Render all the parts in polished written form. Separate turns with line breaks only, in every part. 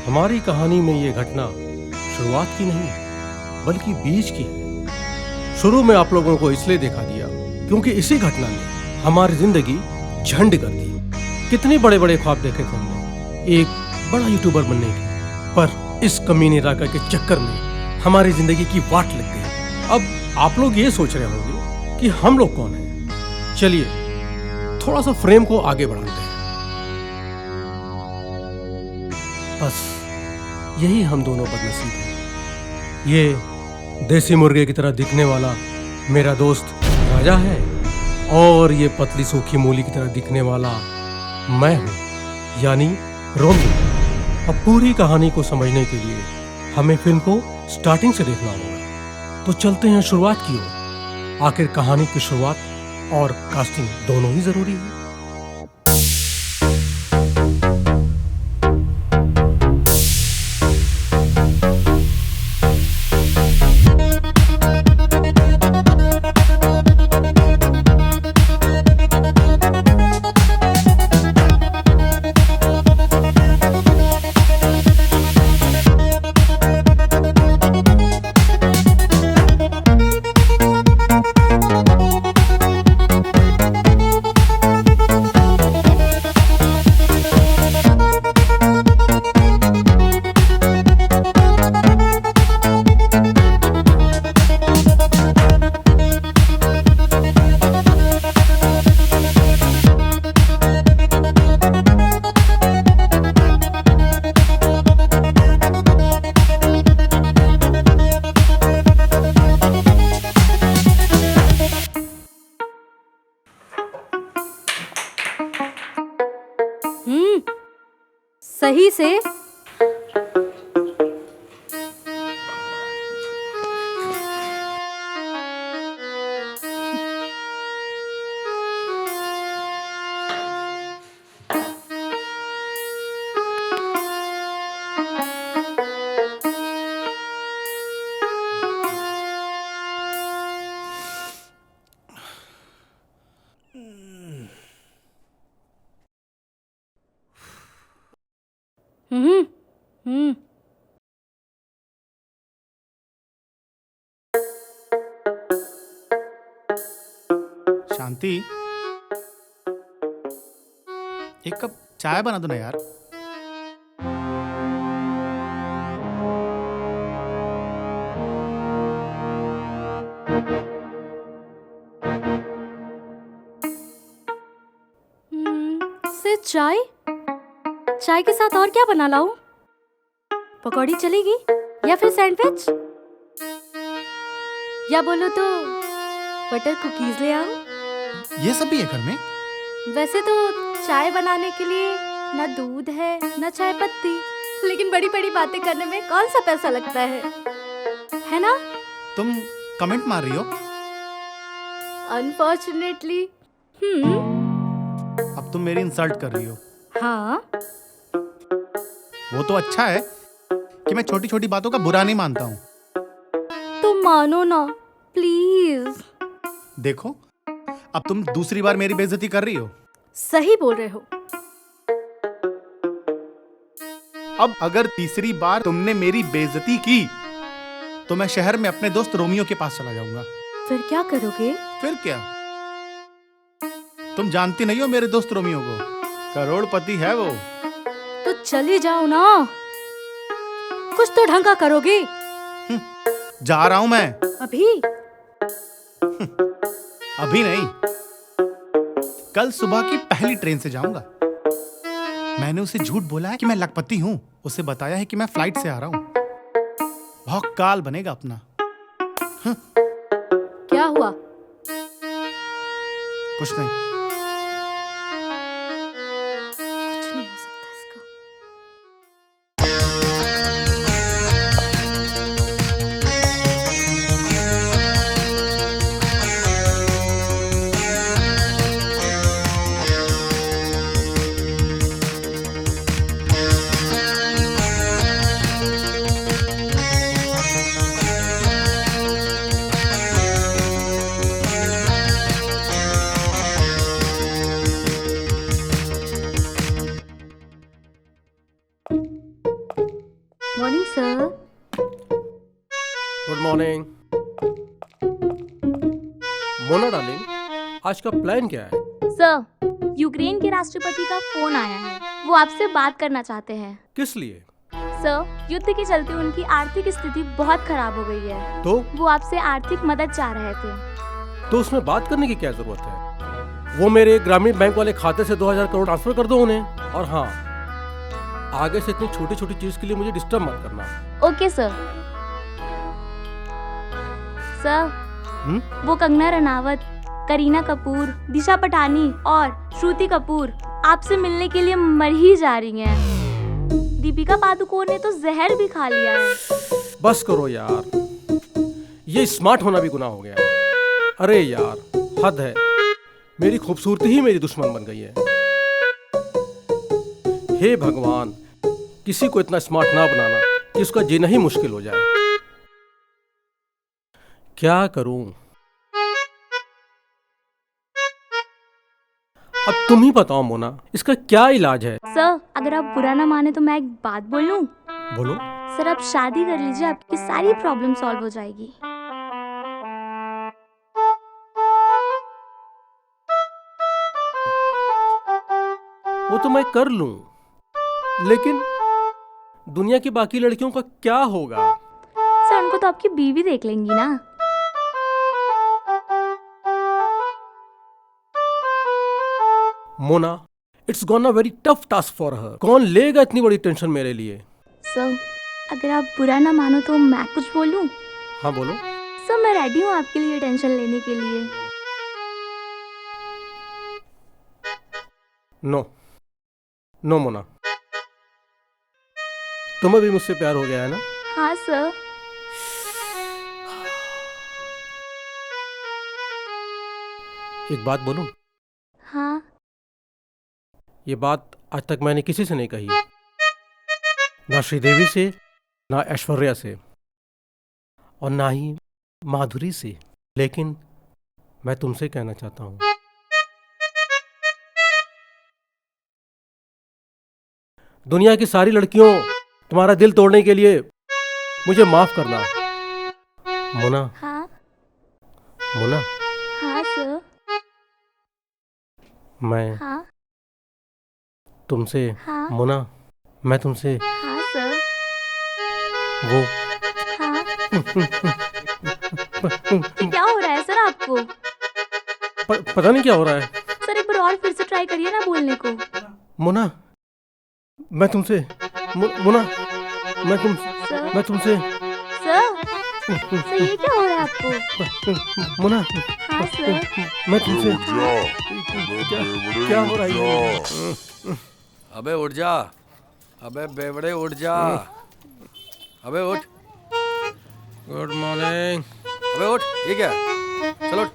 हमारी कहानी में ये घटना शुरुआत की नहीं बल्कि बीच की है। शुरू में आप लोगों को इसलिए दिखा दिया क्योंकि इसी घटना ने हमारी जिंदगी झंड कर दी। कितने बड़े बड़े ख्वाब देखे थे हमने, एक बड़ा यूट्यूबर बनने के, पर इस कमीने राका के चक्कर में हमारी जिंदगी की वाट लग गई। अब आप लोग ये सोच रहे होंगे कि हम लोग कौन हैं। चलिए थोड़ा सा फ्रेम को आगे बढ़ाते हैं। बस यही हम दोनों बदनसीब हैं। ये देसी मुर्गे की तरह दिखने वाला मेरा दोस्त राजा है और ये पतली सूखी मूली की तरह दिखने वाला मैं हूँ, यानी रोमियो। अब पूरी कहानी को समझने के लिए हमें फिल्म को स्टार्टिंग से देखना होगा। तो चलते हैं शुरुआत की ओर। आखिर कहानी की शुरुआत और कास्टिंग दोनों ही जरूरी है।
सही से हम्म हम्म
शांति, एक कप चाय बना दो ना यार।
सिर्फ चाय? चाय के साथ और क्या बना लाऊं? पकौड़ी चलेगी या फिर सैंडविच, या बोलो तो बटर कुकीज ले आओ।
ये सब भी है घर में?
वैसे तो चाय बनाने के लिए ना दूध है ना चाय पत्ती, लेकिन बड़ी बड़ी बातें करने में कौन सा पैसा लगता है ना?
तुम कमेंट मार रही हो?
अनफॉर्चुनेटली।
अब तुम मेरी इंसल्ट कर रही हो।
हाँ,
वो तो अच्छा है कि मैं छोटी छोटी बातों का बुरा नहीं मानता हूँ।
तुम मानो ना प्लीज।
देखो, अब तुम दूसरी बार मेरी बेइज्जती कर रही हो।
सही बोल रहे हो।
अब अगर तीसरी बार तुमने मेरी बेइज्जती की तो मैं शहर में अपने दोस्त रोमियो के पास चला जाऊंगा।
फिर क्या करोगे?
फिर क्या? तुम जानती नहीं हो मेरे दोस्त रोमियो को, करोड़पति है वो।
तो चले जाओ ना, कुछ तो ढंग का करोगे।
जा रहा हूं मैं।
अभी?
अभी नहीं, कल सुबह की पहली ट्रेन से जाऊंगा। मैंने उसे झूठ बोला है कि मैं लखपति हूं, उसे बताया है कि मैं फ्लाइट से आ रहा हूं। बहुत काल बनेगा अपना।
क्या हुआ?
कुछ नहीं।
कुछ नहीं हो सकता इसका। Morning sir.
Good morning Mona darling, आज का प्लान क्या है?
सर, यूक्रेन के राष्ट्रपति का फोन आया है। वो आपसे बात करना चाहते हैं।
किस लिए?
सर, युद्ध के चलते उनकी आर्थिक स्थिति बहुत खराब हो गई है।
तो
वो आपसे आर्थिक मदद चाह रहे थे।
उसमें बात करने की क्या जरूरत है? वो मेरे ग्रामीण बैंक वाले खाते से 2000 करोड़ ट्रांसफर कर दो उन्हें। और हाँ, आगे से इतनी छोटी छोटी चीज के लिए मुझे डिस्टर्ब मत करना।
Okay sir. सर, वो कंगना रनावत, करीना कपूर, दिशा पटानी और श्रुति कपूर आपसे मिलने के लिए मर ही जा रही हैं। दीपिका पादुकोण ने तो जहर भी खा लिया है।
बस करो यार, ये स्मार्ट होना भी गुनाह हो गया है। अरे यार, हद है। मेरी खूबसूरती ही मेरी दुश्मन बन गई है। हे भगवान, किसी को इतना स्मार्ट ना बनाना कि उसका जीना ही मुश्किल हो जाए। क्या करूं? अब तुम ही बताओ मोना, इसका क्या इलाज है?
सर, अगर आप बुरा ना माने तो मैं एक बात बोलूं?
बोलो।
सर, आप शादी कर लीजिए, आपकी सारी प्रॉब्लम सॉल्व हो जाएगी।
वो तो मैं कर लूं, लेकिन दुनिया की बाकी लड़कियों का क्या होगा?
सर, उनको तो आपकी बीवी देख लेंगी ना।
Mona, it's gonna very tough task for her. कौन लेगा इतनी बड़ी टेंशन मेरे लिए?
सर, अगर आप बुरा ना मानो तो मैं कुछ बोलूं?
हाँ बोलो।
सर, मैं रेडी हूँ आपके लिए टेंशन लेने के लिए।
नो नो मोना, तुम्हें भी मुझसे प्यार हो गया है ना?
हाँ सर।
एक बात बोलूं?
हाँ।
ये बात आज तक मैंने किसी से नहीं कही, ना श्रीदेवी से, ना ऐश्वर्या से, और ना ही माधुरी से। लेकिन मैं तुमसे कहना चाहता हूं, दुनिया की सारी लड़कियों तुम्हारा दिल तोड़ने के लिए मुझे माफ करना। मोना,
हाँ।
मोना,
हाँ सर।
मैं
हाँ।
तुमसे,
हाँ।
मोना, मैं तुमसे
हाँ सर।
वो
हाँ। क्या हो रहा है सर आपको?
पता नहीं क्या हो रहा है।
सर, एक बार और फिर से ट्राई करिए ना बोलने को।
मोना, मैं तुमसे, मोना, मैं
सर।
तुमसे
सर, सर ये क्या हो रहा है आपको?
मोना,
हाँ सर।
मैं तुमसे क्या हो रहा है?
अबे उठ जा, अबे बेवड़े उठ जा, अबे उठ,
गुड मॉर्निंग।
अबे उठ, ये क्या? चल उठ,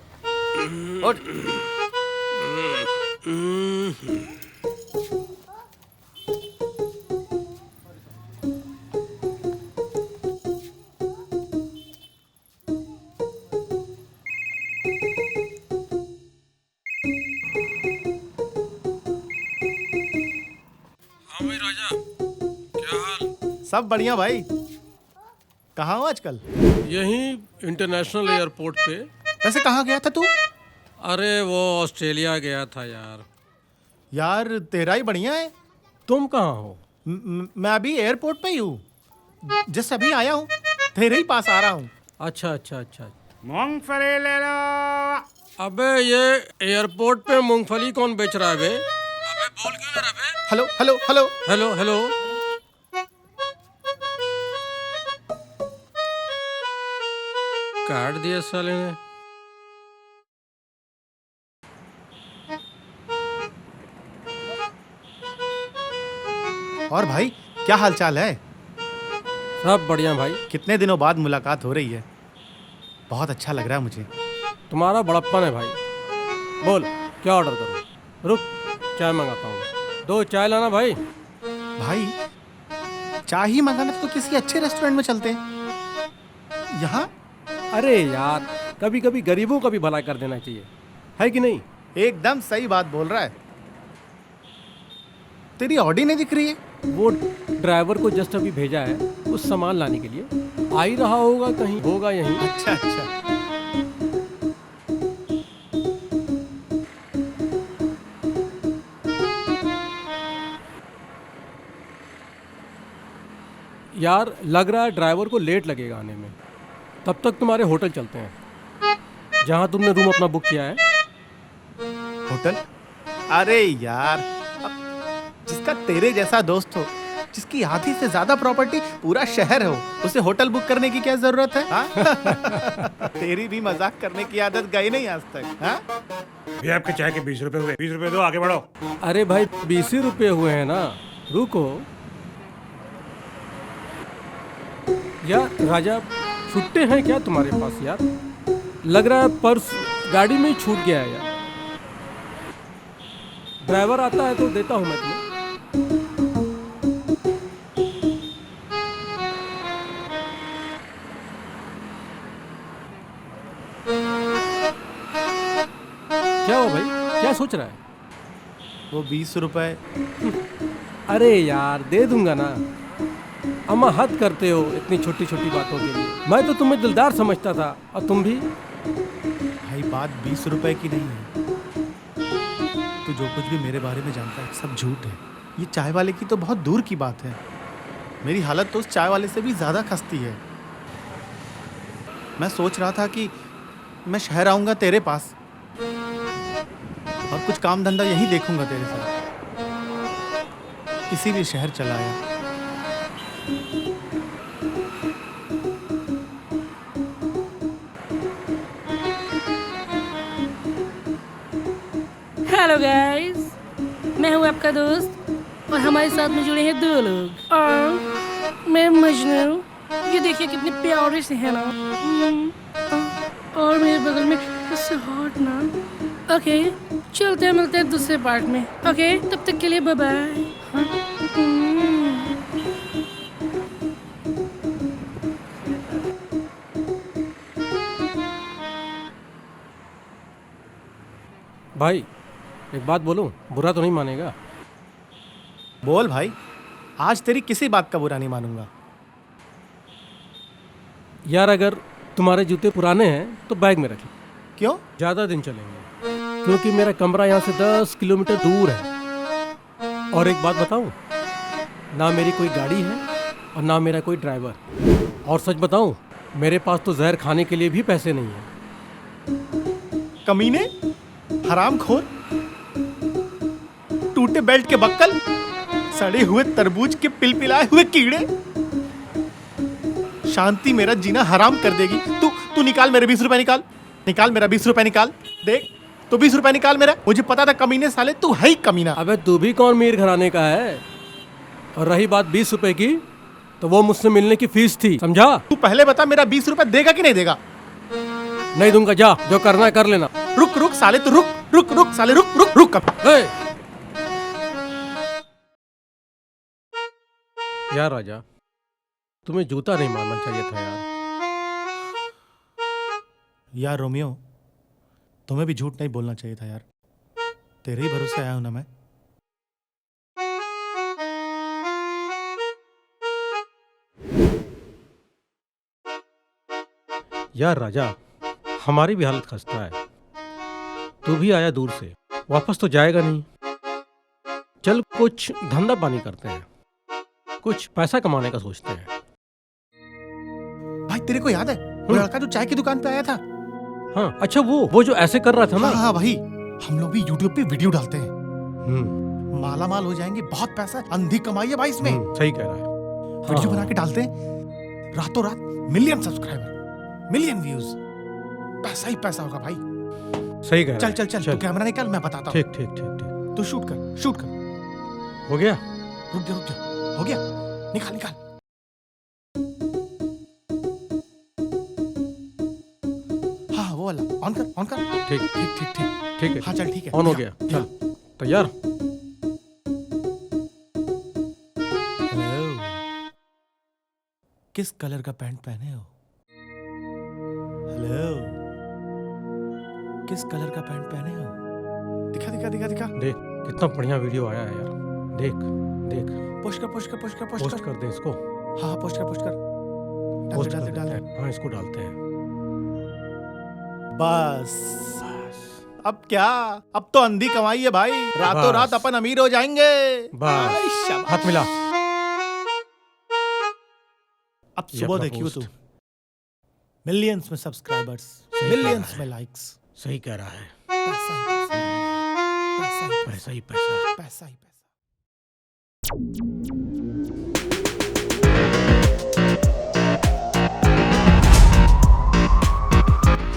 उठ।
हाँ भाई राजा, क्या हाल?
सब बढ़िया भाई। कहाँ हो आजकल?
यहीं इंटरनेशनल एयरपोर्ट पे।
वैसे कहाँ गया था तू?
अरे वो ऑस्ट्रेलिया गया था यार।
यार तेरा ही बढ़िया है।
तुम कहाँ हो?
मैं अभी एयरपोर्ट पे ही हूँ। जिस अभी आया हूँ, तेरे ही पास आ रहा हूँ।
अच्छा अच्छा अच्छा।
मूंगफली ले लो।
अबे ये एयरपोर्ट पे मूंगफली कौन बेच रहा है बे? अबे बोल क्यों ना रहा बे?
Hello hello hello.
Hello hello. काट दिया साले ने।
और भाई क्या हालचाल है?
सब बढ़िया भाई।
कितने दिनों बाद मुलाकात हो रही है, बहुत अच्छा लग रहा है मुझे।
तुम्हारा बड़प्पन है भाई। बोल क्या ऑर्डर करूँ? रुक चाय मंगाता हूँ, 2 चाय लाना भाई।
भाई चाय ही मंगाना तो किसी अच्छे रेस्टोरेंट में चलते हैं। यहाँ
अरे यार, कभी कभी गरीबों का भी भला कर देना चाहिए, है कि नहीं?
एकदम सही बात बोल रहा है। तेरी ऑडी नहीं दिख रही है।
वो ड्राइवर को जस्ट अभी भेजा है कुछ सामान लाने के लिए, आ ही रहा होगा, कहीं होगा यहीं।
अच्छा अच्छा।
यार लग रहा है ड्राइवर को लेट लगेगा आने में। तब तक तुम्हारे होटल चलते हैं जहाँ तुमने रूम अपना बुक किया है।
होटल? अरे यार, जिसका तेरे जैसा दोस्त हो, जिसकी आधी से ज्यादा प्रॉपर्टी पूरा शहर हो, उसे होटल बुक करने की क्या जरूरत है? हाँ? तेरी भी मजाक करने की आदत गई नहीं आज तक। हाँ?
ये आपके चाय के 20 रुपए हुए, 20 रुपए दो, आगे बढ़ो।
अरे भाई 20 ही रुपये हुए हैं ना, रुको। यार राजा, छुट्टे हैं क्या तुम्हारे पास? यार लग रहा है पर्स गाड़ी में ही छूट गया है यार। ड्राइवर आता है तो देता हूँ मैं तुम्हें। क्या हुआ भाई, क्या सोच रहा है?
वो 20 रुपए।
अरे यार दे दूंगा ना। अम्मा हद करते हो इतनी छोटी छोटी बातों के लिए। मैं तो तुम्हें दिलदार समझता था, और तुम भी।
भाई बात 20 रुपए की नहीं है। तू जो कुछ भी मेरे बारे में जानता है सब झूठ है। ये चाय वाले की तो बहुत दूर की बात है। मेरी हालत तो उस चाय वाले से भी ज़्यादा खस्ती है। मैं सोच रहा था कि मैं शहर आऊँगा तेरे पास और कुछ काम धंधा यहीं देखूंगा तेरे साथ, इसीलिए शहर चला आया।
हेलो गाइस, मैं हूँ आपका दोस्त और हमारे साथ में जुड़े हैं 2 लोग। और मैं मजनू, ये देखिए कितने प्यारे से हैं ना। और मेरे बगल में इससे हॉट ना। ओके चलते हैं, मिलते हैं दूसरे पार्ट में। ओके तब तक के लिए बाय बाय।
भाई एक बात बोलूं, बुरा तो नहीं मानेगा?
बोल भाई, आज तेरी किसी बात का बुरा नहीं मानूंगा।
यार अगर तुम्हारे जूते पुराने हैं तो बैग में रखिए,
क्यों?
ज़्यादा दिन चलेंगे, क्योंकि मेरा कमरा यहाँ से 10 किलोमीटर दूर है। और एक बात बताऊं, ना मेरी कोई गाड़ी है और ना मेरा कोई ड्राइवर। और सच बताऊं, मेरे पास तो जहर खाने के लिए भी पैसे नहीं हैं।
कमीने, हरामखोर, टूटे बेल्ट के बक्कल, सड़े हुए तरबूज के पिलपिलाए हुए कीड़े, शांति मेरा जीना हराम कर देगी। तू निकाल मेरे 20 रुपए, निकाल मेरा 20 रुपए निकाल। देख तो 20 रुपए निकाल मेरा। मुझे पता था कमीने साले तू है ही कमीना।
अबे तू भी कौन मीर घराने का है? और रही बात 20 रुपए की, तो वो मुझसे मिलने की फीस थी, समझा?
तू पहले बता मेरा 20 रुपए देगा कि नहीं देगा?
नहीं दूंगा, जा जो करना है कर लेना।
रुक साले, तू रुक साले, रुक।
यार राजा, तुम्हें जूता नहीं मारना चाहिए था यार।
यार रोमियो, तुम्हें भी झूठ नहीं बोलना चाहिए था यार। तेरे ही भरोसे आया हूं ना मैं।
यार राजा, हमारी भी हालत खस्ता है। तू भी आया दूर से, वापस तो जाएगा नहीं। चल कुछ धंधा पानी करते हैं, कुछ पैसा कमाने का सोचते हैं।
भाई तेरे को याद है वो लड़का जो चाय की दुकान पे आया था?
हाँ अच्छा, वो जो ऐसे कर रहा था ना।
हाँ भाई, हम लोग भी यूट्यूब पे वीडियो डालते हैं।
हम्म,
माला माल हो जाएंगे, बहुत पैसा है, अंधी कमाई है भाई इसमें।
सही कह रहा है।
वीडियो
हाँ।
बना के डालते हैं, रातों रात मिलियन सब्सक्राइबर, मिलियन व्यूज, पैसा ही पैसा होगा भाई।
सही कह रहा है।
चल तू कैमरा निकाल, मैं बताता हूँ।
ठीक।
तू शूट कर।
हो गया।
रुक जा। हो गया, निकाल निकाल। हाँ वो वाला ऑन कर, ऑन कर।
ठीक ठीक ठीक ठीक ठीक है।
हाँ चल ठीक है,
ऑन हो
दिखा,
गया। चल तैयार।
हेलो, किस कलर का पैंट पहने हो? हेलो, किस कलर का पैंट पहने हो? दिखा दिखा दिखा दिखा।
देख कितना बढ़िया वीडियो आया है यार। देख देख
पोस्ट कर पोस्ट कर पोस्ट कर पोस्ट
पोस्ट
कर।
कर दे इसको।
हाँ पोस्ट कर पोस्ट कर।
पोस्ट
डाल
कर
दे डाल
देते
दे।
हैं। हाँ इसको डालते हैं।
बस अब क्या, अब तो अंधी कमाई है भाई, रातों
बस।
रात अपन अमीर हो जाएंगे।
बस
आई, शाबाश।
हाथ मिला।
अब
ये
सुबह
अपना
देखियो
पोस्ट।
तू, मिलियंस में सब्सक्राइबर्स,
सही
मिलियंस
कह रहा
में
है।
लाइक्स।
सही कह रहा है।
पैसा ही पैसा,
पैसा ही पैसा।
पैसा ही पैसा।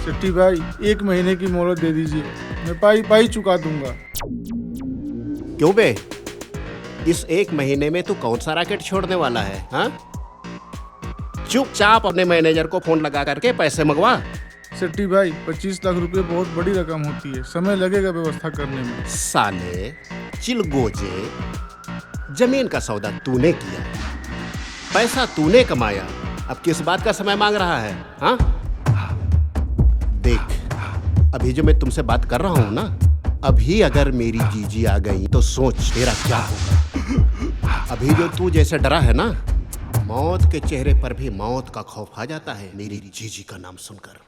शेट्टी भाई 1 महीने की मोहलत दे दीजिए, मैं पाई पाई चुका दूंगा।
क्यों बे? इस 1 महीने में तू कौन सा रैकेट छोड़ने वाला है? हाँ, चुपचाप अपने मैनेजर को फोन लगा करके पैसे मंगवा।
शेट्टी भाई 25 लाख रुपए बहुत बड़ी रकम होती है, समय लगेगा व्यवस्था करने में।
साले चिलगोजे, जमीन का सौदा तूने किया, पैसा तूने कमाया, अब किस बात का समय मांग रहा है? हाँ, देख अभी जो मैं तुमसे बात कर रहा हूं ना, अभी अगर मेरी जीजी आ गई तो सोच तेरा क्या होगा। अभी जो तू जैसे डरा है ना, मौत के चेहरे पर भी मौत का खौफ आ जाता है मेरी जीजी का नाम सुनकर।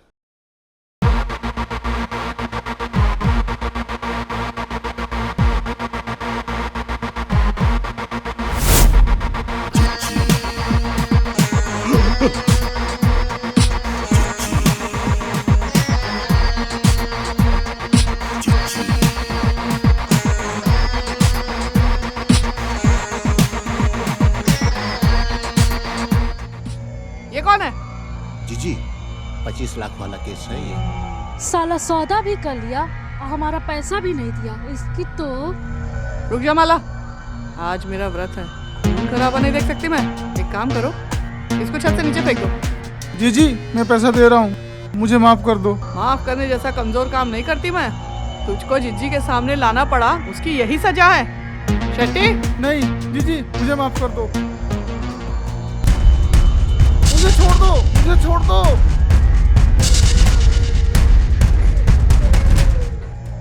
ये कौन है?
जीजी 25 लाख वाला केस है ये।
साला सौदा भी कर लिया और हमारा पैसा भी नहीं दिया। इसकी तो
रुक जा माला, आज मेरा व्रत है, खून खराबा नहीं देख सकती मैं। एक काम करो, इसको छत से नीचे फेंक दो।
जी जी मैं पैसा दे रहा हूँ, मुझे माफ कर दो।
माफ करने जैसा कमजोर काम नहीं करती मैं। तुझको जिज्जी के सामने लाना पड़ा, उसकी यही सजा है। शेट्टी,
नहीं जी जी मुझे माफ कर दो, मुझे छोड़ दो, मुझे छोड़ दो।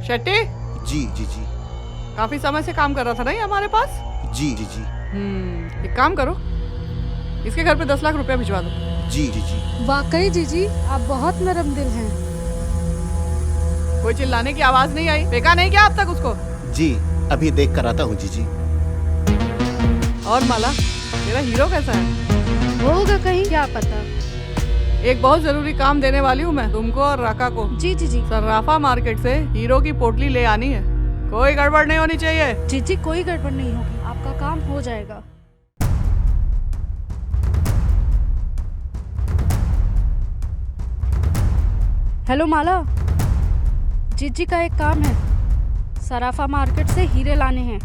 शेट्टी
जी जीजी।
काफी समय से काम कर रहा था नहीं हमारे पास?
जी जीजी।
एक काम करो, इसके घर पे 10 लाख रुपया भिजवा दो।
जी जीजी।
वाकई जीजी आप बहुत नरम दिल हैं।
कोई चिल्लाने की आवाज नहीं आई? फेंका नहीं क्या अब तक उसको?
जी अभी देख कर आता हूँ जीजी।
और माला, तेरा हीरो कैसा है?
होगा कहीं, क्या पता।
एक बहुत जरूरी काम देने वाली हूँ मैं तुमको और राका को।
जी जी जी
सर्राफा मार्केट से हीरो की पोटली ले आनी है, कोई गड़बड़ नहीं होनी चाहिए।
जी जी कोई गड़बड़ नहीं होगी, आपका काम हो जाएगा। हेलो माला, जीजी का एक काम है, सराफा मार्केट से हीरे लाने हैं।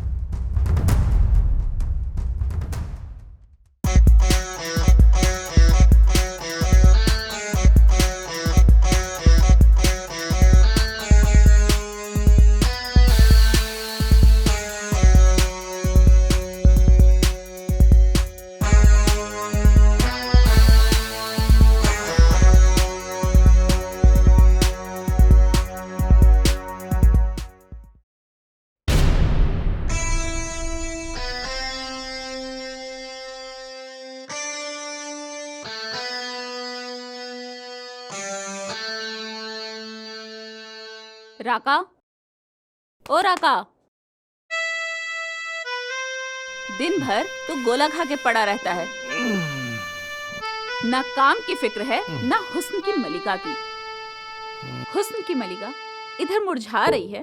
राका, ओ राका, दिन भर तू गोला खा के पड़ा रहता है। ना काम की फिक्र है, ना हुस्न की मलिका की। हुस्न की मलिका इधर मुरझा रही है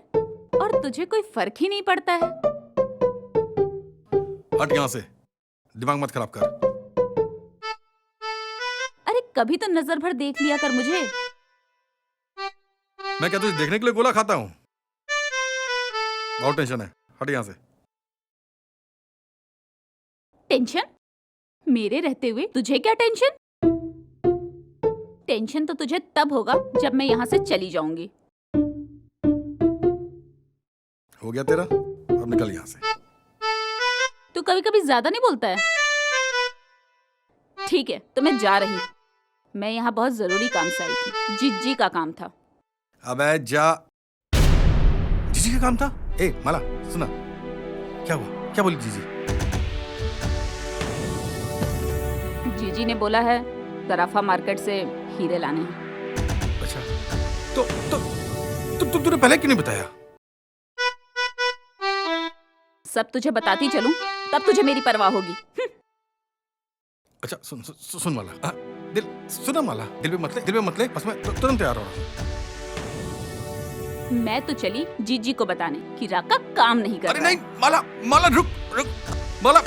और तुझे कोई फर्क ही नहीं पड़ता है।
हट यहाँ से, दिमाग मत खराब कर।
अरे कभी तो नजर भर देख लिया कर मुझे।
मैं क्या तुझे देखने के लिए गोला खाता हूँ? बहुत टेंशन है, हट यहाँ से।
टेंशन? मेरे रहते हुए तुझे क्या टेंशन? टेंशन तो तुझे तब होगा जब मैं यहाँ से चली जाऊंगी।
हो गया तेरा, अब निकल यहाँ से।
तू कभी कभी ज्यादा नहीं बोलता है। ठीक है, तो मैं जा रही। मैं यहाँ बहुत जरूरी काम से आई थी, जीजी का काम था।
अबे जा। जीजी का काम था? ए माला सुना, क्या हुआ? क्या बोली जीजी?
जीजी ने बोला है तराफा मार्केट से हीरे लाने हैं।
अच्छा, तो तूने पहले क्यों नहीं बताया?
सब तुझे बताती चलूं, तब तुझे मेरी परवाह होगी।
अच्छा सुन माला, सुना माला, दिल पे मत ले, बस मैं तुरंत तैयार हो रहा हूँ।
मैं तो चली जीजी को बताने कि राका काम नहीं कर
अरे
रहा।
नहीं माला रुक माला,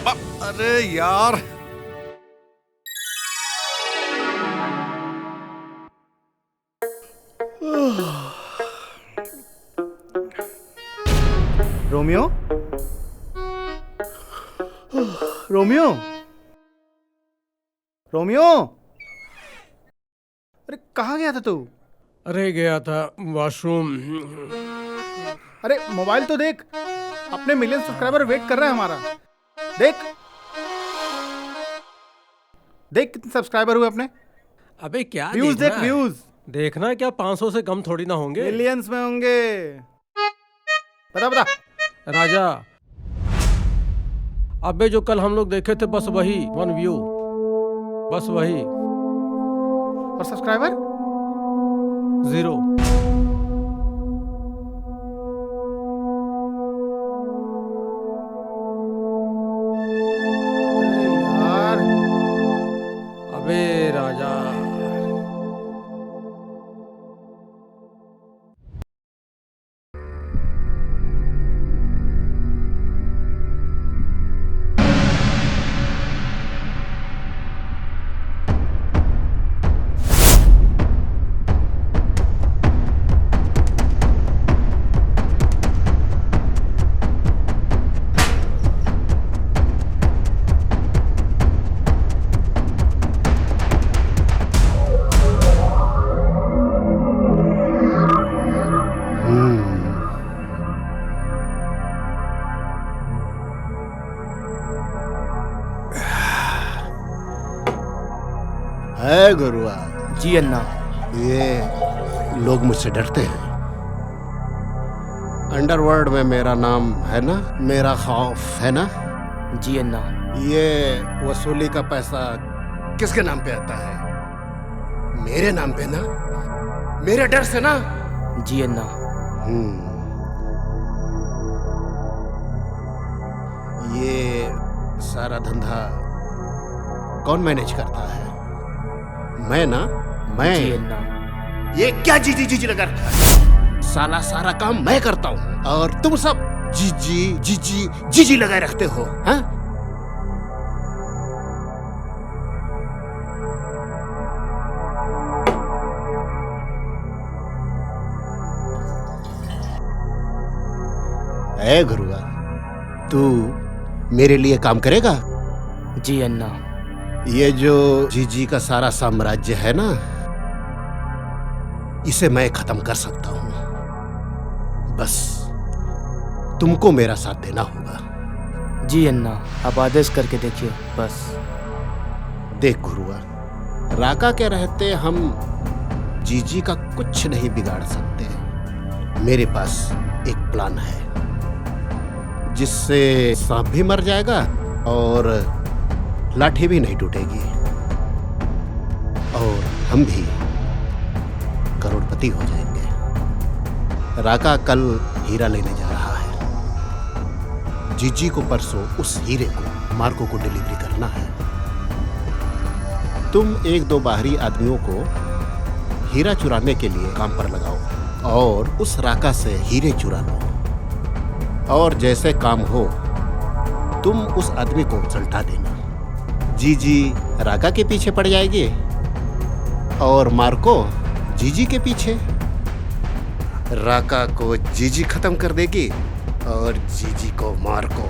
अरे यार।
रोमियो, रोमियो, रोमियो, अरे कहाँ गया था तू?
अरे गया था वॉशरूम।
अरे मोबाइल तो देख, अपने मिलियन सब्सक्राइबर वेट कर रहे हैं हमारा। देख कितने सब्सक्राइबर हुए अपने।
अबे क्या
व्यूज
देखना
देख,
है?
व्यूज
देखना क्या 500 से कम थोड़ी ना होंगे।
मिलियंस में होंगे। बता
राजा, अबे जो कल हम लोग देखे थे बस वही 1 व्यू, बस वही।
और सब्सक्राइबर
0।
यार,
अबे राजा,
है गुरुआ।
जी अन्ना।
ये लोग मुझसे डरते हैं। अंडरवर्ल्ड में मेरा नाम है ना, मेरा खौफ है ना।
जी अन्ना।
ये वसूली का पैसा किसके नाम पे आता है? मेरे नाम पे ना, मेरे डर से ना।
जी अन्ना।
ये सारा धंधा कौन मैनेज करता है? मैं ना, मैं।
जी अन्ना।
ये क्या जीजी लगा रखा है? सारा काम मैं करता हूँ और तुम सब जीजी लगाए रखते हो। हाँ? ऐ गुरुआ, तू मेरे लिए काम करेगा?
जी अन्ना।
ये जो जीजी का सारा साम्राज्य है ना, इसे मैं खत्म कर सकता हूं। बस तुमको मेरा साथ देना होगा।
जी अन्ना, आप आदेश करके देखिए बस।
देख गुरुआ, राका के रहते हम जीजी का कुछ नहीं बिगाड़ सकते। मेरे पास एक प्लान है जिससे सांप भी मर जाएगा और लाठी भी नहीं टूटेगी और हम भी करोड़पति हो जाएंगे। राका कल हीरा लेने जा रहा है। जीजी को परसों उस हीरे को मार्को को डिलीवरी करना है। तुम 1-2 बाहरी आदमियों को हीरा चुराने के लिए काम पर लगाओ और उस राका से हीरे चुरा लो। और जैसे काम हो तुम उस आदमी को सल्टा देना। जीजी राका के पीछे पड़ जाएगी और मार्को जीजी के पीछे। राका को जीजी खत्म कर देगी और जीजी को मार्को।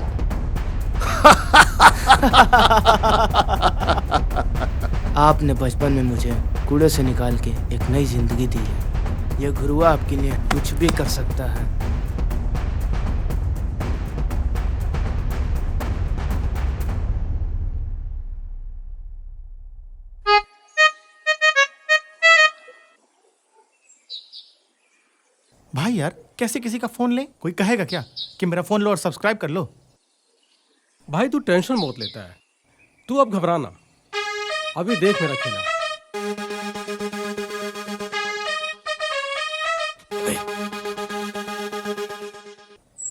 आपने बचपन में मुझे कूड़े से निकाल के एक नई जिंदगी दी है। ये गुरुआ आपके लिए कुछ भी कर सकता है।
भाई यार, कैसे किसी का फोन ले? कोई कहेगा क्या कि मेरा फोन लो और सब्सक्राइब कर लो?
भाई तू टेंशन बहुत लेता है, तू अब घबराना, अभी देख मेरा खेला।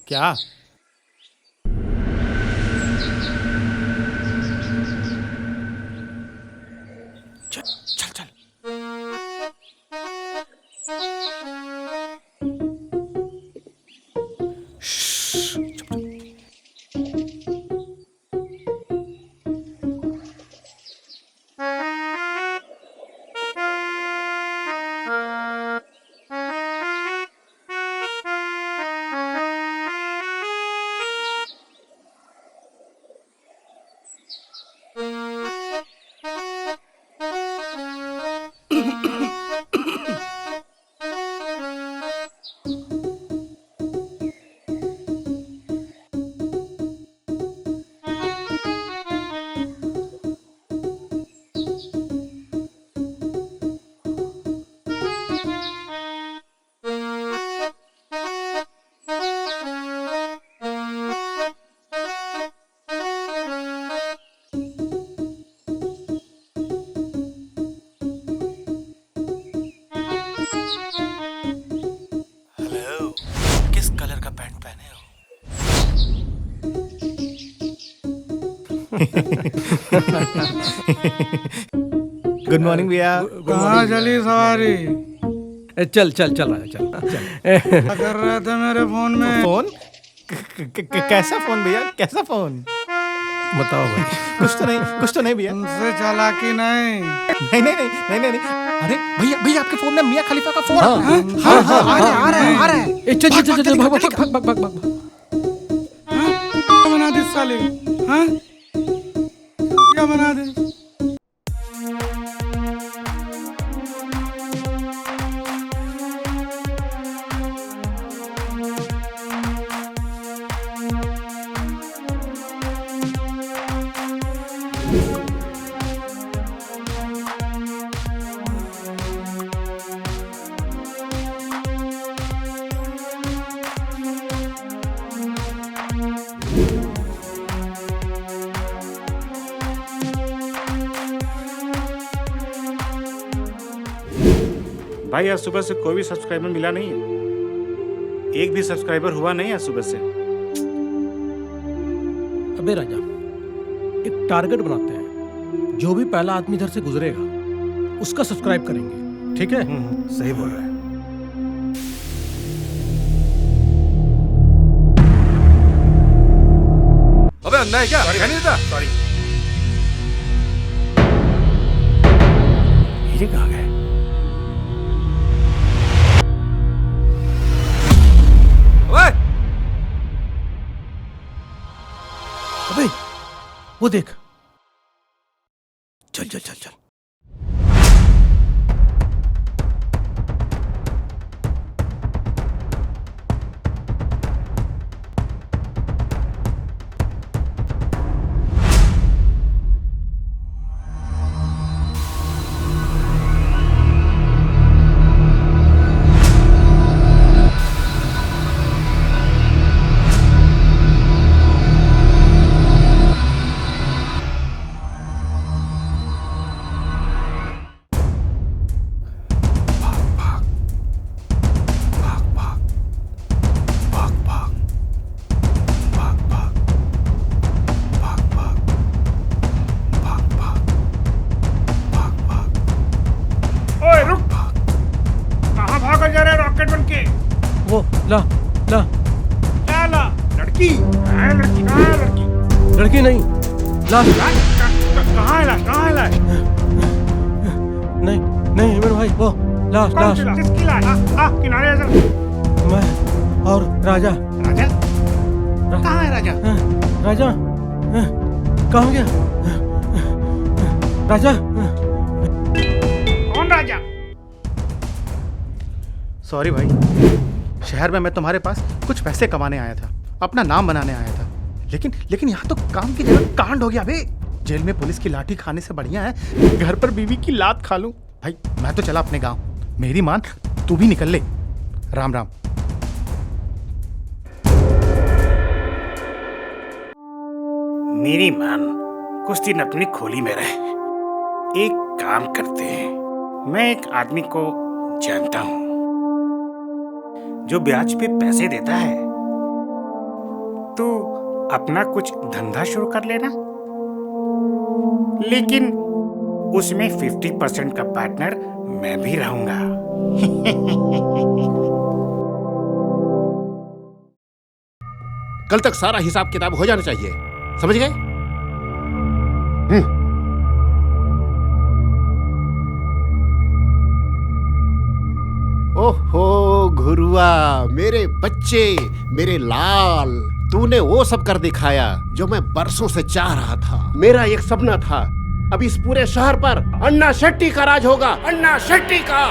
क्या? चल चल चल।
किस कलर का पैंट पहने हो?
गुड मॉर्निंग भैया।
कहाँ चली सवारी?
चल चल चल राजा चल चल।
क्या कर रहे थे मेरे फोन में?
फोन? कैसा फोन भैया, कैसा फोन?
बताओ भाई।
कुछ तो नहीं भैया।
तुमसे चालाकी नहीं।
नहीं नहीं नहीं नहीं नहीं। अरे भैया भैया, आपके फोन में मियाँ खलीफा का फोन।
हाँ, आ रहा है।
चल चल चल चल भाग भाग भाग भाग भाग।
क्या बना दे साले? हाँ, क्या बना दे?
भाई आज सुबह से कोई भी सब्सक्राइबर मिला नहीं है, एक भी सब्सक्राइबर हुआ नहीं आज सुबह से।
अबे राजा, एक टारगेट बनाते हैं, जो भी पहला आदमी इधर से गुजरेगा उसका सब्सक्राइब करेंगे, ठीक है?
सही बोल रहा है।
अबे अंधा है क्या? क्या नहीं देता?
सॉरी।
ये कहाँ गए?
अबे वो देख, चल चल चल चल। वो ला ला
क्या ला? लड़की? कहाँ है लड़की? कहाँ है लड़की?
लड़की नहीं, ला।
कहाँ है लाश? कहाँ है लाश?
नहीं नहीं मेरे भाई, वो लाश लाश।
किसकी लाश? किनारे आ जा।
मैं और राजा।
राजा? कहाँ है राजा?
राजा कहाँ गया राजा?
कौन राजा?
सॉरी भाई, शहर में मैं तुम्हारे पास कुछ पैसे कमाने आया था, अपना नाम बनाने आया था, लेकिन यहाँ तो काम की जगह कांड हो गया बे। जेल में पुलिस की लाठी खाने से बढ़िया है घर पर बीवी की लात खा लूं। भाई मैं तो चला अपने गांव, मेरी मान तू भी निकल ले। राम राम।
मेरी मान कुछ दिन अपनी खोली में रहे। एक काम करते हैं, मैं एक आदमी को जानता हूं जो ब्याज पे पैसे देता है, तो अपना कुछ धंधा शुरू कर लेना, लेकिन उसमें 50% का पार्टनर मैं भी रहूंगा।
कल तक सारा हिसाब किताब हो जाना चाहिए, समझ गए? ओहो घुरुआ, मेरे बच्चे, मेरे लाल, तूने वो सब कर दिखाया जो मैं बरसों से चाह रहा था। मेरा एक सपना था, अब इस पूरे शहर पर अन्ना शेट्टी का राज होगा, अन्ना शेट्टी का।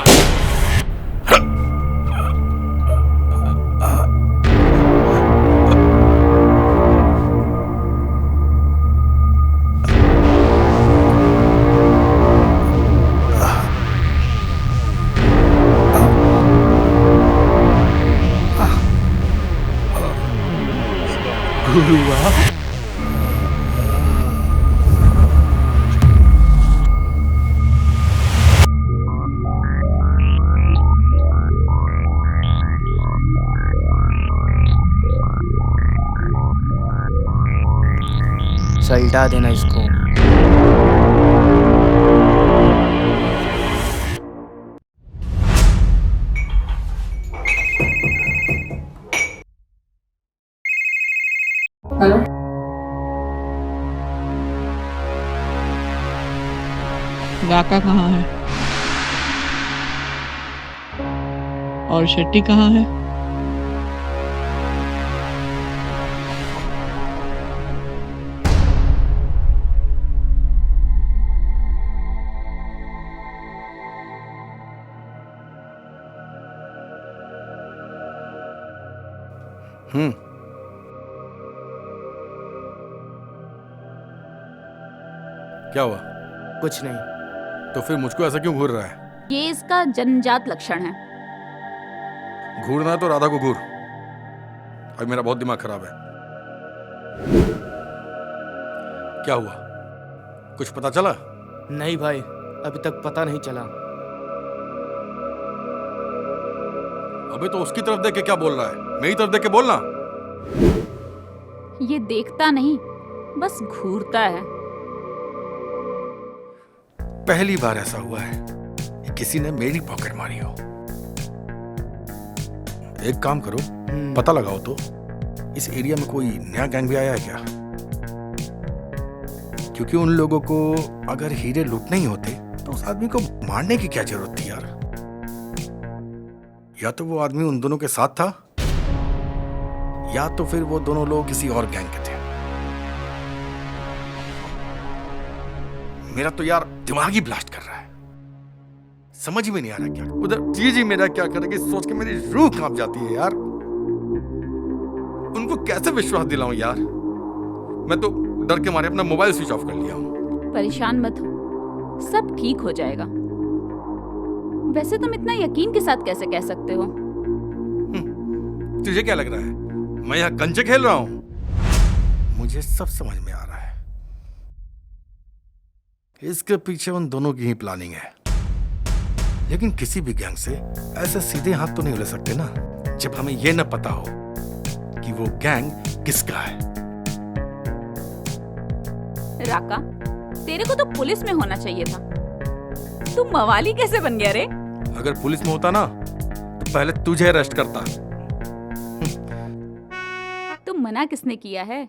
सलटा देना इसको।
हेलो,
राका कहाँ है और शेट्टी कहाँ है?
क्या हुआ?
कुछ नहीं।
तो फिर मुझको ऐसा क्यों घूर रहा है?
ये इसका जन्मजात लक्षण है।
घूरना है तो राधा को घूर। अब मेरा बहुत दिमाग खराब है। क्या हुआ? कुछ पता चला?
नहीं भाई, अभी तक पता नहीं चला।
अबे तो उसकी तरफ देख के क्या बोल रहा है? मेरी तरफ देख के बोलना।
ये देखता नहीं, बस घूरता है।
पहली बार ऐसा हुआ है कि किसी ने मेरी पॉकेट मारी हो। एक काम करो, पता लगाओ तो इस एरिया में कोई नया गैंग भी आया है क्या? क्योंकि उन लोगों को अगर हीरे लूटने ही होते तो उस आदमी को मारने की क्या जरूरत थी यार? या तो वो आदमी उन दोनों के साथ था, या तो फिर वो दोनों लोग किसी और गैंग के थे। मेरा तो यार दिमाग ही ब्लास्ट कर रहा है, समझ में नहीं आ रहा क्या उधर जी मेरा क्या करेगी, सोच के मेरी रूह कांप जाती है यार। उनको कैसे विश्वास दिलाऊं यार? मैं तो डर के मारे अपना मोबाइल स्विच ऑफ कर लिया हूं।
परेशान मत हो, सब ठीक हो जाएगा। वैसे तुम इतना यकीन के साथ कैसे कह सकते हो?
तुझे क्या लग रहा है मैं यहाँ कंचे खेल रहा हूं? मुझे सब समझ में आ रहा है। इसके पीछे उन दोनों की ही प्लानिंग है, लेकिन किसी भी गैंग से ऐसे सीधे हाथ तो नहीं ले सकते ना, जब हमें यह न पता हो कि वो गैंग किसका है।
राका, तेरे को तो पुलिस में होना चाहिए था। तू मवाली कैसे बन गया रे?
अगर पुलिस में होता ना तो पहले तुझे अरेस्ट करता।
तुम मना किसने किया है?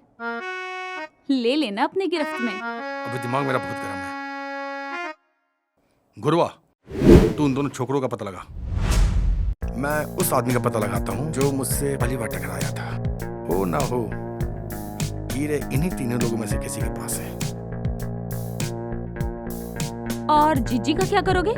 ले लेना अपनी गिरफ्त में।
अभी दिमाग मेरा बहुत गर्म है। गुरुआ, तू उन दोनों छोकरों का पता लगा। मैं उस आदमी का पता लगाता हूँ जो मुझसे पहली बार टकराया था। हो ना हो हीरे इन्हीं तीनों लोगों में से किसी के पास है।
और जीजी का क्या करोगे?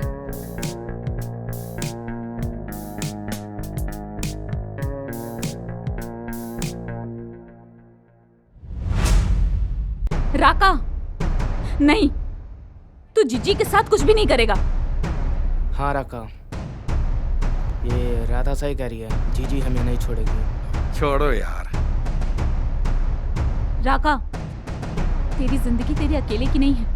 राका, नहीं, तू जीजी के साथ कुछ भी नहीं करेगा।
हाँ राका, ये राधा सही कह रही है, जीजी हमें नहीं छोड़ेगी।
छोड़ो यार।
राका, तेरी जिंदगी तेरी अकेले की नहीं है,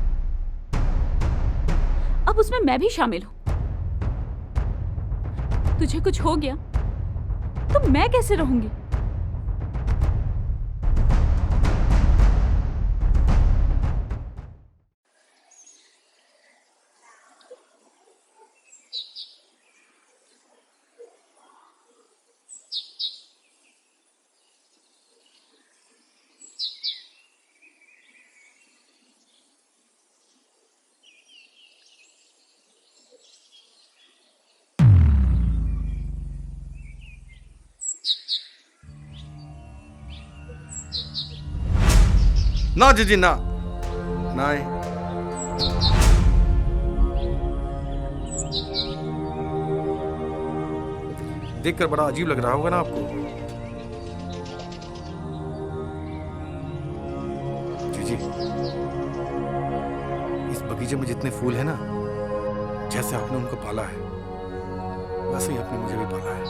अब उसमें मैं भी शामिल हूं। तुझे कुछ हो गया तो मैं कैसे रहूंगी?
ना जीजी ना, नहीं। देखकर बड़ा अजीब लग रहा होगा ना आपको। जीजी, इस बगीचे में जितने फूल हैं ना, जैसे आपने उनको पाला है वैसे ही आपने मुझे भी पाला है।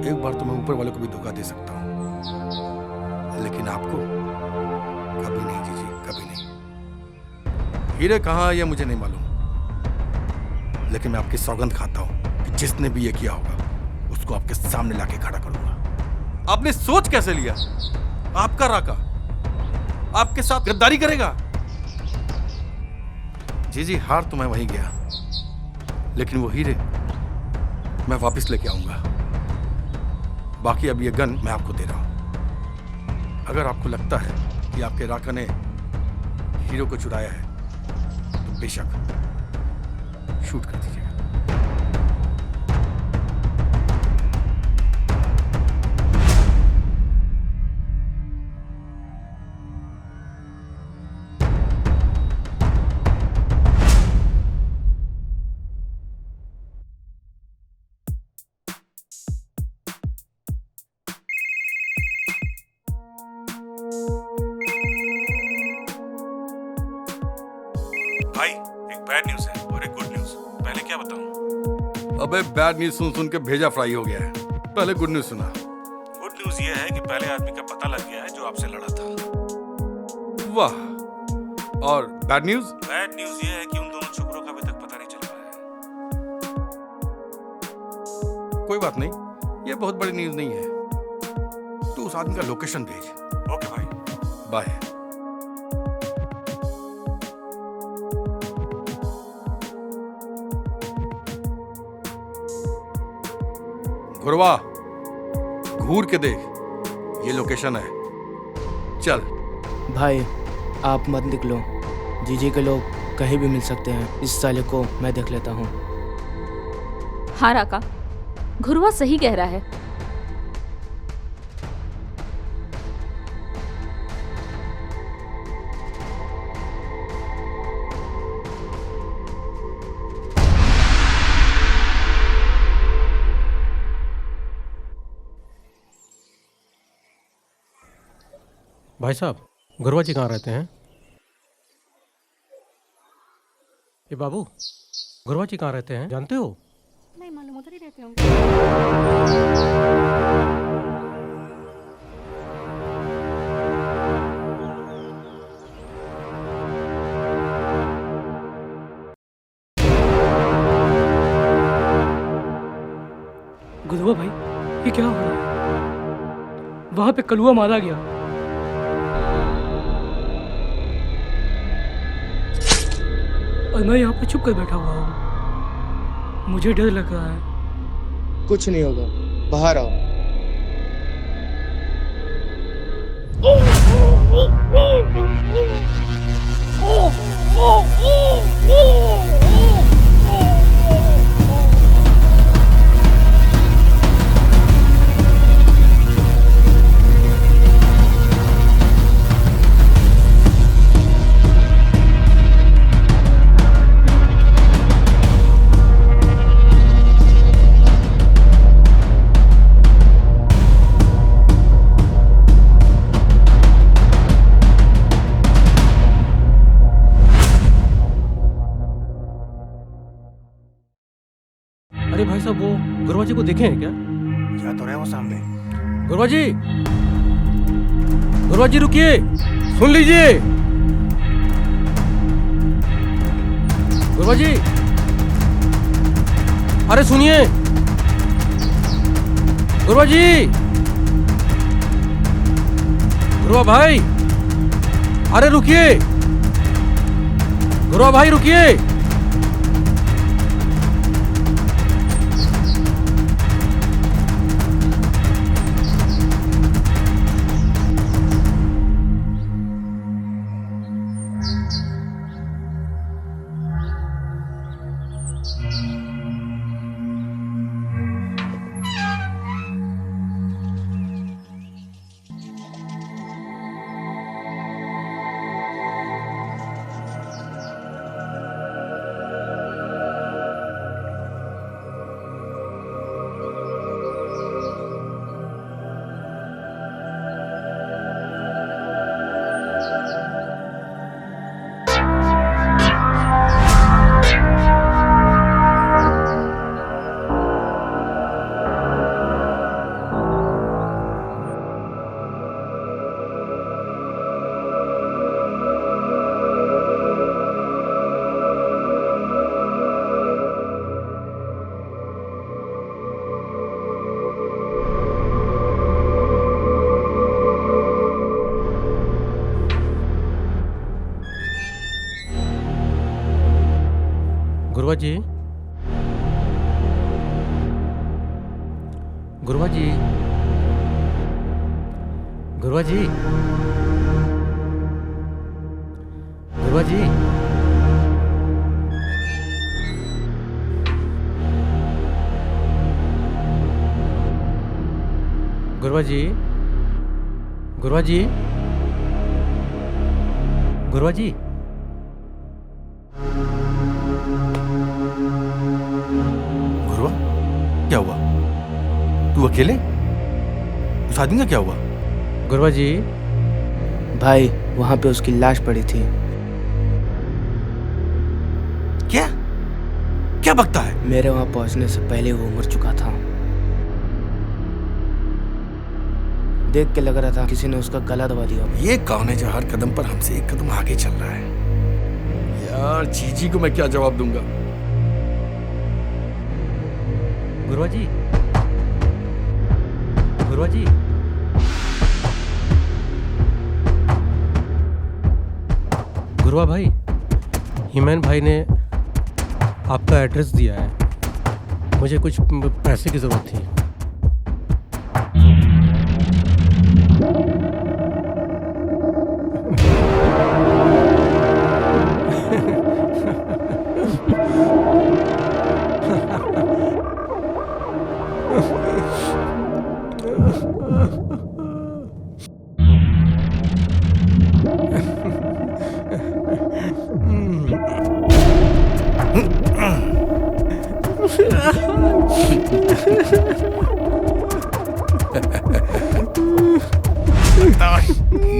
एक बार तो मैं ऊपर वाले को भी धोखा दे सकता हूं, लेकिन आपको कभी नहीं जीजी, कभी नहीं। हीरे कहाँ ये मुझे नहीं मालूम, लेकिन मैं आपकी सौगंध खाता हूं कि जिसने भी ये किया होगा उसको आपके सामने लाके खड़ा करूंगा। आपने सोच कैसे लिया? आपका राका आपके साथ गद्दारी करेगा? जीजी, हार तो मैं वहीं गया, लेकिन वो हीरे मैं वापस लेके आऊंगा। बाकी अब ये गन मैं आपको दे रहा हूं। अगर आपको लगता है कि आपके राका ने हीरो को चुराया है तो बेशक शूट कर दीजिएगा।
भाई, एक बैड न्यूज है और एक गुड न्यूज। पहले क्या बताऊं?
अबे बैड न्यूज सुन सुन के भेजा फ्राई हो गया है। पहले गुड न्यूज सुना।
गुड न्यूज ये है कि पहले आदमी का पता लग गया है जो आपसे लड़ा था।
वाह। और बैड न्यूज?
बैड न्यूज ये है कि उन दोनों छोकरों का अभी तक पता नहीं चल पाया है।
कोई बात नहीं, ये बहुत बड़ी न्यूज नहीं है। तू उस आदमी का लोकेशन भेज।
ओके भाई,
बाय। गुरवा, घूर के देख, ये लोकेशन है। चल
भाई आप मत निकलो, जीजी के लोग कहीं भी मिल सकते हैं। इस साले को मैं देख लेता हूँ।
हाँ राका, घुरवा सही कह रहा है।
भाई साहब, गुरवा जी कहाँ रहते हैं? ये बाबू, गुरवा जी कहाँ रहते हैं, जानते हो?
नहीं मालूम, उधर ही रहते होंगे।
गुरुआ भाई, ये क्या हो रहा है? वहां पे कलुआ मारा गया। और मैं यहाँ पे छुप कर बैठा हुआ हूँ। मुझे डर लग रहा है।
कुछ नहीं होगा, बाहर आओ।
को देखे हैं क्या?
क्या तो रहे वो सामने।
गुरुआ जी रुकिए, सुन लीजिए। गुरुआ जी, अरे सुनिए। गुरुआ जी, गुरुआ भाई, अरे रुकिए। गुरुआ भाई रुकिए। गुरुआ जी, गुरुआ जी, गुरुआ जी, गुरुआ जी, गुरुआ जी, गुरुआ जी, गुरुआ जी,
गुरुआ क्या हुआ? तू अकेले? उस आदमी का क्या हुआ?
गुरुआ जी,
भाई वहां पे उसकी लाश पड़ी थी।
क्या क्या बकता है?
मेरे वहां पहुंचने से पहले वो मर चुका था। देख के लग रहा था किसी ने उसका गला दबा दिया।
ये कौन है जो हर कदम पर हमसे एक कदम आगे चल रहा है? यार जीजी को मैं क्या जवाब दूंगा?
गुरुआ जी, गुरुआ जी, गुरुआ भाई, हिमैन भाई ने आपका एड्रेस दिया है। मुझे कुछ पैसे की जरूरत थी।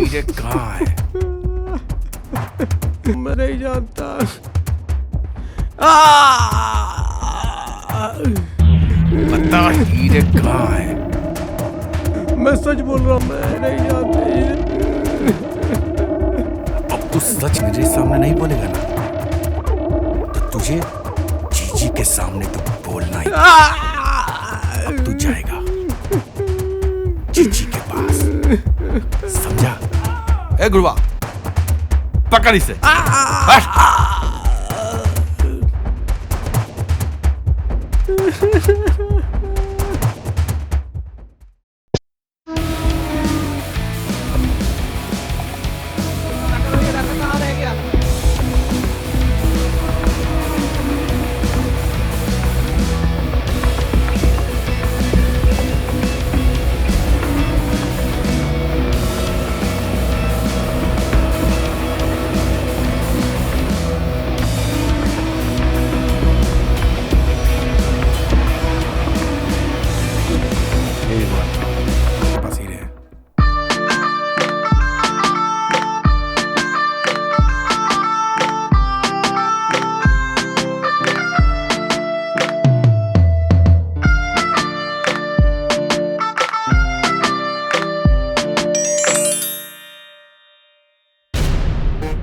ये कहाँ है?
मैं नहीं जानता।
बता हीरे कहाँ है?
मैं सच बोल रहा हूँ, मैं नहीं जानता।
अब तू सच मेरे सामने नहीं बोलेगा ना, तो तुझे जीजी के सामने तो बोलना ही। अब तू जाएगा जीजी के पास, समझा? ए गुरुआ, पकड़ इसे।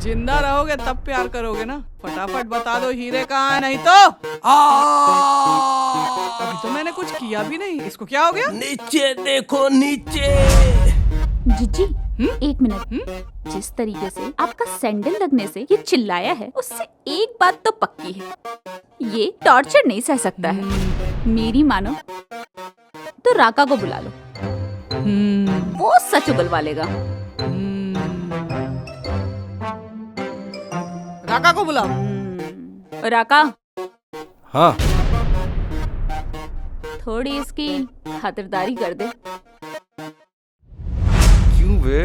जिंदा रहोगे तब प्यार करोगे ना। फटाफट बता दो हीरे कहाँ है, नहीं तो अभी तो मैंने कुछ किया भी नहीं। इसको क्या हो गया?
नीचे देखो नीचे।
जीजी एक मिनट। जिस तरीके से आपका सैंडल लगने से ये चिल्लाया है, उससे एक बात तो पक्की है, ये टॉर्चर नहीं सह सकता है। मेरी मानो तो राका को बुला लो, वो सच उगलवा लेगा।
राका को बुलाओ।
राका,
हाँ
थोड़ी इसकी खातिरदारी कर दे।
क्यों बे?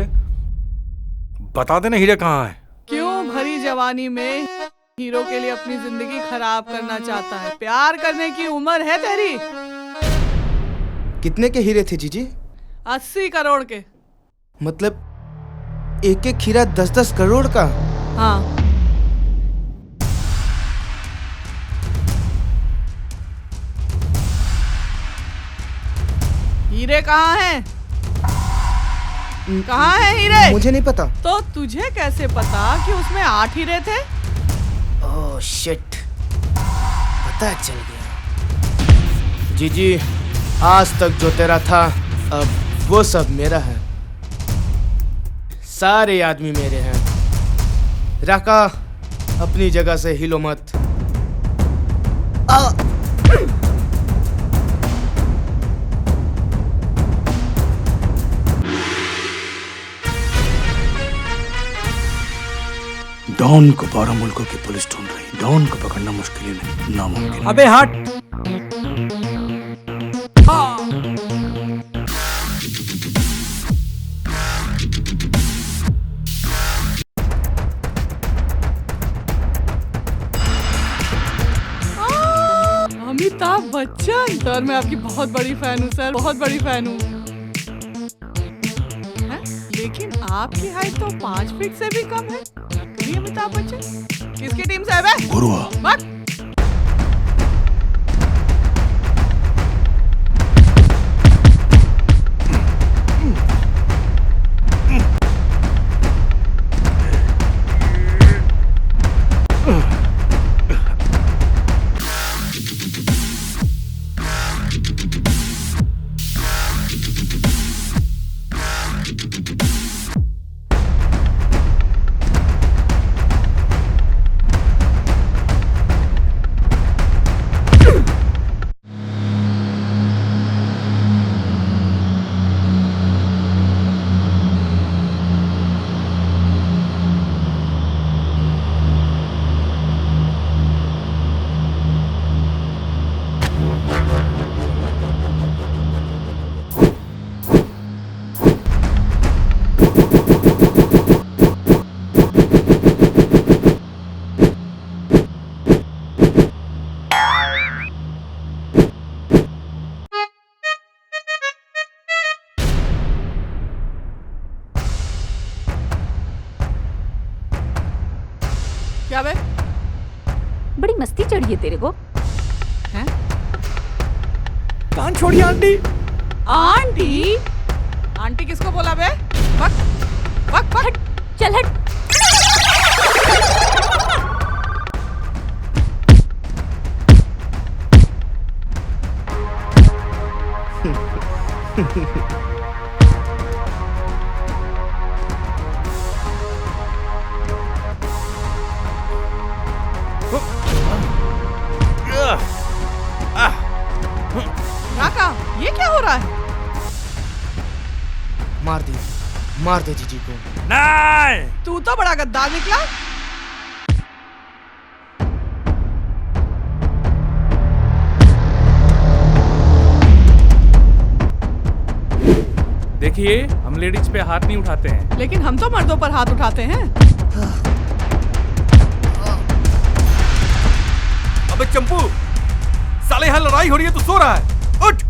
बता देना हीरा कहाँ है।
क्यों भरी जवानी में हीरो के लिए अपनी जिंदगी खराब करना चाहता है? प्यार करने की उम्र है तेरी।
कितने के हीरे थे जीजी?
80 करोड़ के।
मतलब एक एक हीरा 10-10 करोड़ का?
हाँ। हीरे कहाँ हैं? कहाँ है हीरे?
मुझे नहीं पता।
तो तुझे कैसे पता कि उसमें 8 हीरे थे?
ओह शिट, पता चल गया। जीजी, आज तक जो तेरा था अब वो सब मेरा है। सारे आदमी मेरे हैं। राका, अपनी जगह से हिलो मत।
डॉन को 12 मुल्कों की पुलिस ढूंढ रही। डॉन को पकड़ना मुश्किल ही नहीं, नामुमकिन।
अबे हट।
अमिताभ बच्चन सर, मैं आपकी बहुत बड़ी फैन हूँ सर, बहुत बड़ी फैन हूँ। लेकिन आपकी हाइट तो 5 फीट से भी कम है। अमिताभ बच्चन किसकी टीम से है बे?
गुरुआ।
क्या बे?
बड़ी मस्ती चढ़ी है तेरे को।
हैं?
कान छोड़िए आंटी।
आंटी? आंटी किसको बोला बे? वक, वक, वक।
हट, चल हट।
राका, ये क्या हो रहा है?
मार दे जीजी को।
नहीं,
तू तो बड़ा गद्दार निकला।
देखिए, हम लेडीज पे हाथ नहीं उठाते हैं।
लेकिन हम तो मर्दों पर हाथ उठाते हैं।
अबे चंपू, साले यहाँ लड़ाई हो रही है, तू सो रहा है। उठ।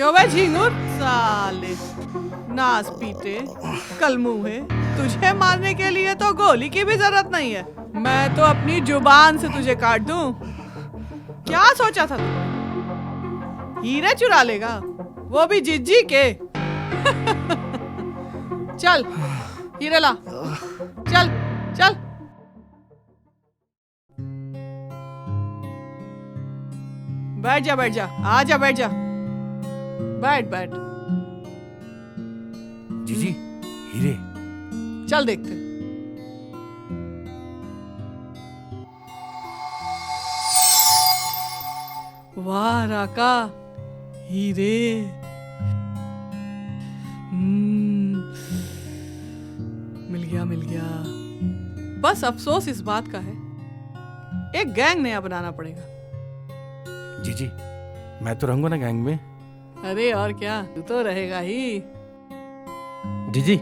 क्यों भाई झिंगुर साले नास पीटे कल मुंहे, तुझे मारने के लिए तो गोली की भी जरूरत नहीं है। मैं तो अपनी जुबान से तुझे काट दूं। क्या सोचा था तू? हीरे चुरा लेगा, वो भी जिज्जी के। चल हीरे ला, चल चल। बैठ जा, बैठ जा, आ जा, बैठ जा, बैठ बैठ।
जीजी हीरे।
चल देखते। वाह राका, हीरे। मिल गया, मिल गया। बस अफसोस इस बात का है, एक गैंग नया बनाना पड़ेगा।
जीजी मैं तो रहूंगा ना गैंग में।
अरे और क्या, तू तो रहेगा ही।
जीजी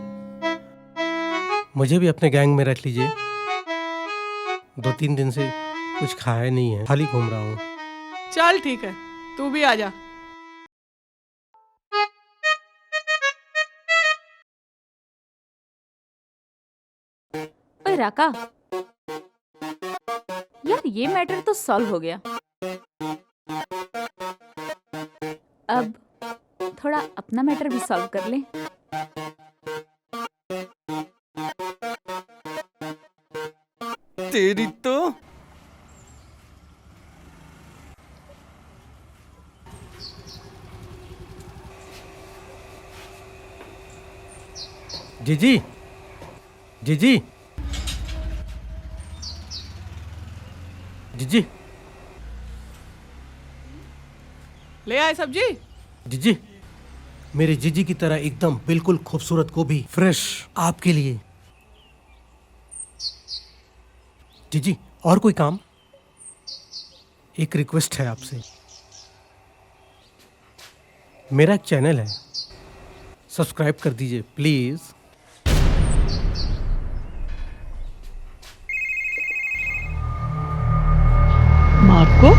मुझे भी अपने गैंग में रख लीजिए। 2-3 दिन से कुछ खाया नहीं है, खाली घूम रहा हूँ।
चल ठीक है, तू भी आ जा।
ओए राका, यार ये मैटर तो सॉल्व हो गया। अब थोड़ा अपना मैटर भी सॉल्व कर ले।
तेरी तो
जीजी जीजी जीजी
ले आए सब्जी।
जीजी मेरे जीजी की तरह एकदम बिल्कुल खूबसूरत गोभी फ्रेश आपके लिए। जीजी और कोई काम? एक रिक्वेस्ट है आपसे। मेरा एक चैनल है, सब्सक्राइब कर दीजिए प्लीज।
मार्को